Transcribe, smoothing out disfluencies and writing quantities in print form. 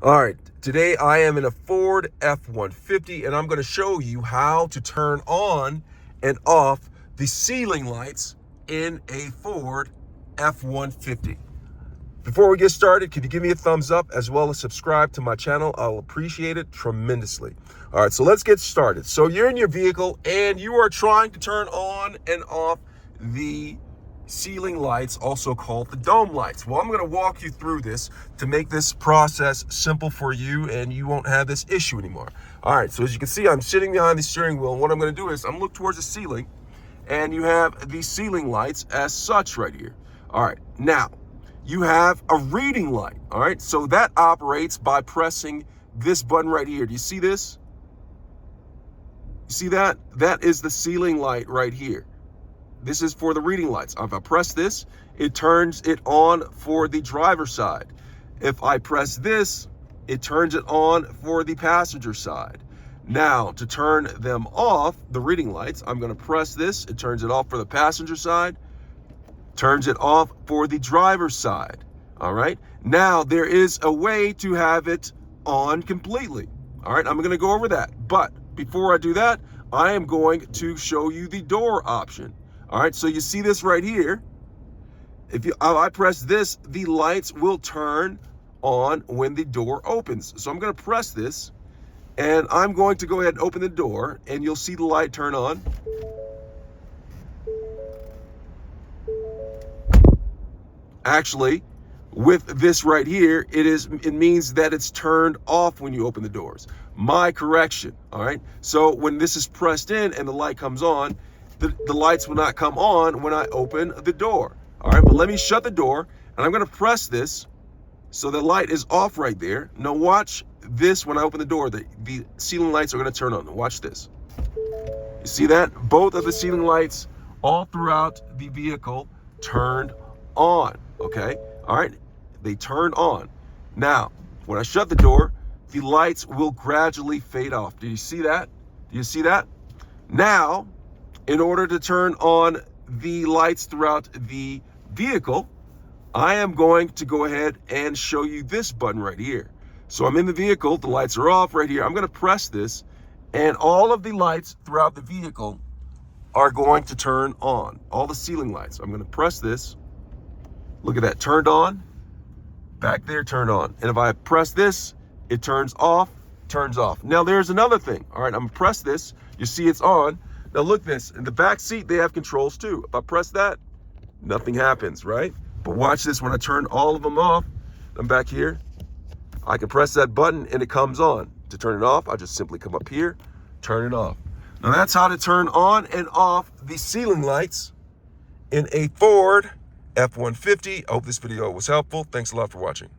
All right, today I am in a Ford F-150 and I'm going to show you how to turn on and off the ceiling lights in a Ford F-150. Before we get started, can you give me a thumbs up as well as subscribe to my channel? I'll appreciate it tremendously. All right, so let's get started. So you're in your vehicle and you are trying to turn on and off the ceiling lights, also called the dome lights. Well, I'm going to walk you through this to make this process simple for you and you won't have this issue anymore. All right, so as you can see, I'm sitting behind the steering wheel, and what I'm going to do is I'm look towards the ceiling, and you have the ceiling lights as such right here. All right, now you have a reading light. All right, so that operates by pressing this button right here. Do you see this? You see that? That is the ceiling light right here. This is for the reading lights. If I press this, it turns it on for the driver's side. If I press this, it turns it on for the passenger side. Now, to turn them off, the reading lights, I'm going to press this. It turns it off for the passenger side, turns it off for the driver's side. All right. Now, there is a way to have it on completely. All right. I'm going to go over that. But before I do that, I am going to show you the door option. All right, so you see this right here. If I press this, the lights will turn on when the door opens. So I'm going to press this, and I'm going to go ahead and open the door, and you'll see the light turn on. Actually, with this right here, it means that it's turned off when you open the doors. My correction, all right? So when this is pressed in and the light comes on, the lights will not come on when I open the door. All right, but let me shut the door, and I'm going to press this so the light is off right there. Now watch this. When I open the door, the ceiling lights are going to turn on. Watch this. You see that? Both of the ceiling lights all throughout the vehicle turned on. Okay, all right, they turned on. Now, when I shut the door, the lights will gradually fade off. Do you see that? Do you see that? Now, in order to turn on the lights throughout the vehicle, I am going to go ahead and show you this button right here. So I'm in the vehicle, the lights are off right here. I'm going to press this, and all of the lights throughout the vehicle are going to turn on. All the ceiling lights. I'm going to press this. Look at that, turned on. Back there, turned on. And if I press this, it turns off, turns off. Now there's another thing. All right, I'm going to press this. You see it's on. Now look this, in the back seat, they have controls too. If I press that, nothing happens, right? But watch this, when I turn all of them off, I'm back here, I can press that button and it comes on. To turn it off, I just simply come up here, turn it off. Now that's how to turn on and off the ceiling lights in a Ford F-150. I hope this video was helpful. Thanks a lot for watching.